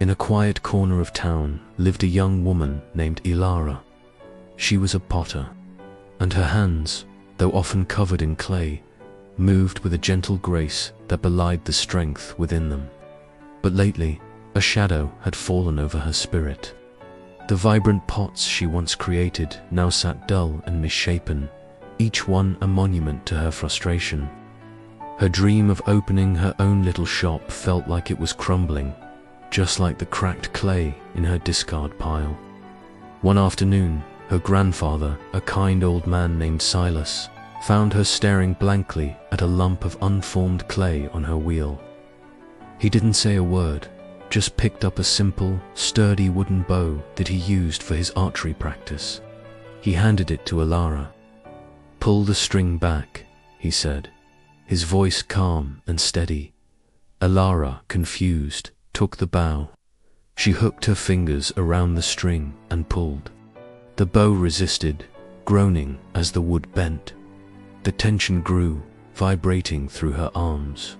In a quiet corner of town lived a young woman named Ilara. She was a potter, and her hands, though often covered in clay, moved with a gentle grace that belied the strength within them. But lately, a shadow had fallen over her spirit. The vibrant pots she once created now sat dull and misshapen, each one a monument to her frustration. Her dream of opening her own little shop felt like it was crumbling, just like the cracked clay in her discard pile. One afternoon, her grandfather, a kind old man named Silas, found her staring blankly at a lump of unformed clay on her wheel. He didn't say a word, just picked up a simple, sturdy wooden bow that he used for his archery practice. He handed it to Ilara. "Pull the string back," he said, his voice calm and steady. Ilara, confused, took the bow. She hooked her fingers around the string and pulled. The bow resisted, groaning as the wood bent. The tension grew, vibrating through her arms.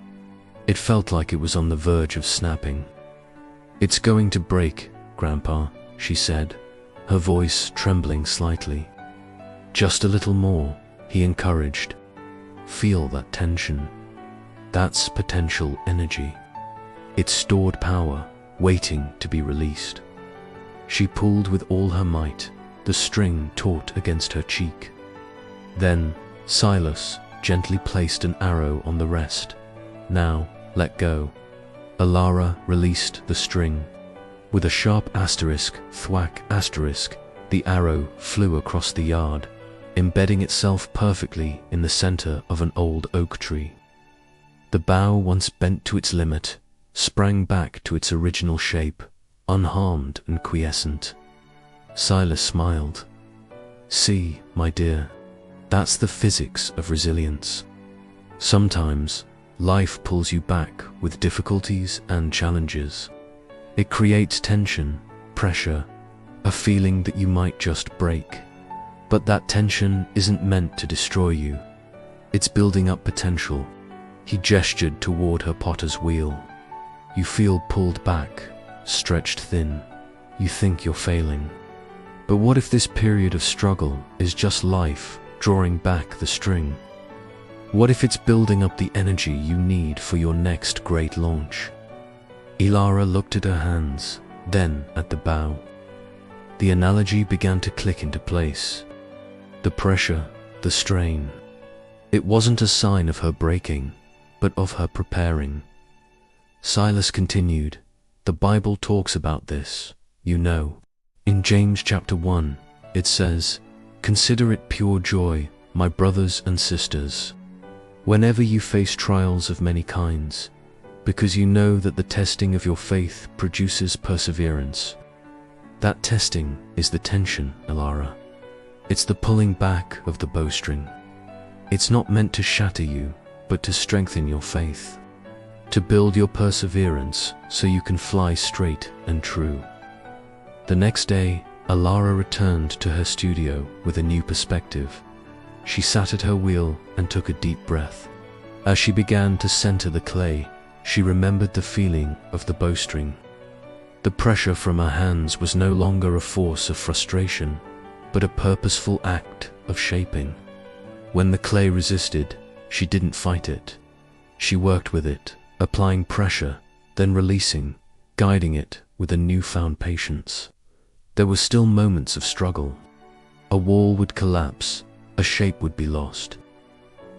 It felt like it was on the verge of snapping. "It's going to break, Grandpa," she said, her voice trembling slightly. "Just a little more," he encouraged. "Feel that tension. That's potential energy. It's stored power, waiting to be released." She pulled with all her might, the string taut against her cheek. Then Silas gently placed an arrow on the rest. "Now, let go." Ilara released the string. With a sharp asterisk, thwack asterisk, the arrow flew across the yard, embedding itself perfectly in the center of an old oak tree. The bough, once bent to its limit, sprang back to its original shape, unharmed and quiescent. Silas smiled. "See, my dear, that's the physics of resilience. Sometimes life pulls you back with difficulties and challenges. It creates tension, pressure, a feeling that you might just break. But that tension isn't meant to destroy you. It's building up potential." He gestured toward her potter's wheel. "You feel pulled back, stretched thin. You think you're failing. But what if this period of struggle is just life drawing back the string? What if it's building up the energy you need for your next great launch?" Ilara looked at her hands, then at the bow. The analogy began to click into place. The pressure, the strain. It wasn't a sign of her breaking, but of her preparing. Silas continued, "The Bible talks about this, you know. In James chapter 1, it says, 'Consider it pure joy, my brothers and sisters, whenever you face trials of many kinds, because you know that the testing of your faith produces perseverance.'" That testing is the tension, Ilara. It's the pulling back of the bowstring. It's not meant to shatter you, but to strengthen your faith, to build your perseverance so you can fly straight and true. The next day, Ilara returned to her studio with a new perspective. She sat at her wheel and took a deep breath. As she began to center the clay, she remembered the feeling of the bowstring. The pressure from her hands was no longer a force of frustration, but a purposeful act of shaping. When the clay resisted, she didn't fight it. She worked with it, applying pressure, then releasing, guiding it with a newfound patience. There were still moments of struggle. A wall would collapse, a shape would be lost.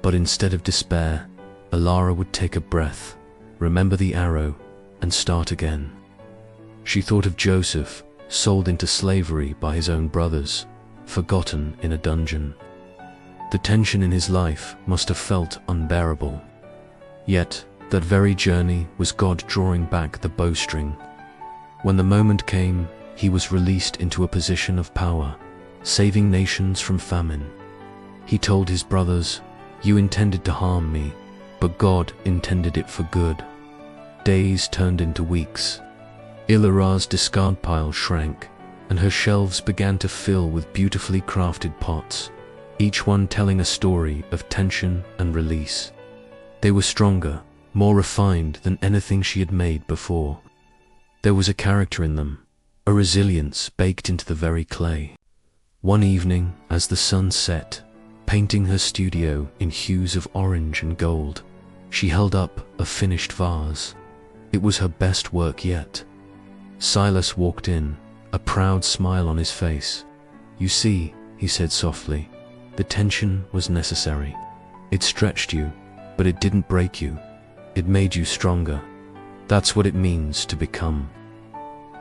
But instead of despair, Ilara would take a breath, remember the arrow, and start again. She thought of Joseph, sold into slavery by his own brothers, forgotten in a dungeon. The tension in his life must have felt unbearable. Yet, that very journey was God drawing back the bowstring. When the moment came, he was released into a position of power, saving nations from famine. He told his brothers, "You intended to harm me, but God intended it for good." Days turned into weeks. Ilara's discard pile shrank, and her shelves began to fill with beautifully crafted pots, each one telling a story of tension and release. They were stronger, more refined than anything she had made before. There was a character in them, a resilience baked into the very clay. One evening, as the sun set, painting her studio in hues of orange and gold, she held up a finished vase. It was her best work yet. Silas walked in, a proud smile on his face. "You see," he said softly, "the tension was necessary. It stretched you, but it didn't break you. It made you stronger. That's what it means to become."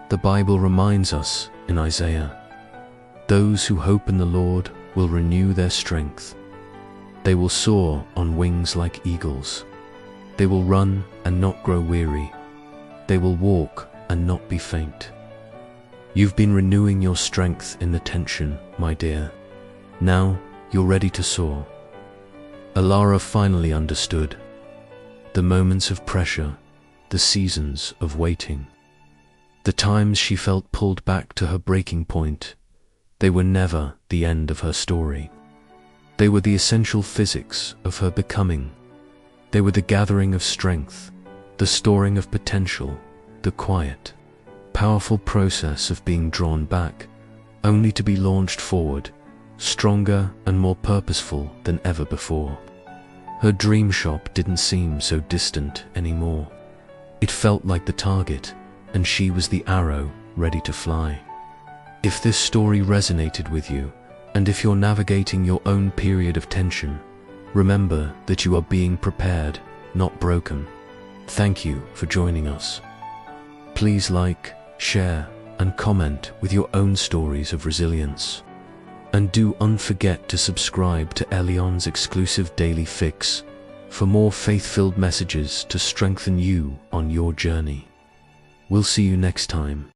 The Bible reminds us in Isaiah, "Those who hope in the Lord will renew their strength. They will soar on wings like eagles. They will run and not grow weary. They will walk and not be faint." You've been renewing your strength in the tension, my dear. Now you're ready to soar. Alara finally understood. The moments of pressure, the seasons of waiting, the times she felt pulled back to her breaking point, they were never the end of her story. They were the essential physics of her becoming. They were the gathering of strength, the storing of potential, the quiet, powerful process of being drawn back, only to be launched forward, stronger and more purposeful than ever before. Her dream shop didn't seem so distant anymore. It felt like the target, and she was the arrow ready to fly. If this story resonated with you, and if you're navigating your own period of tension, remember that you are being prepared, not broken. Thank you for joining us. Please like, share, and comment with your own stories of resilience. And do not forget to subscribe to Elyon's exclusive Daily Fix for more faith-filled messages to strengthen you on your journey. We'll see you next time.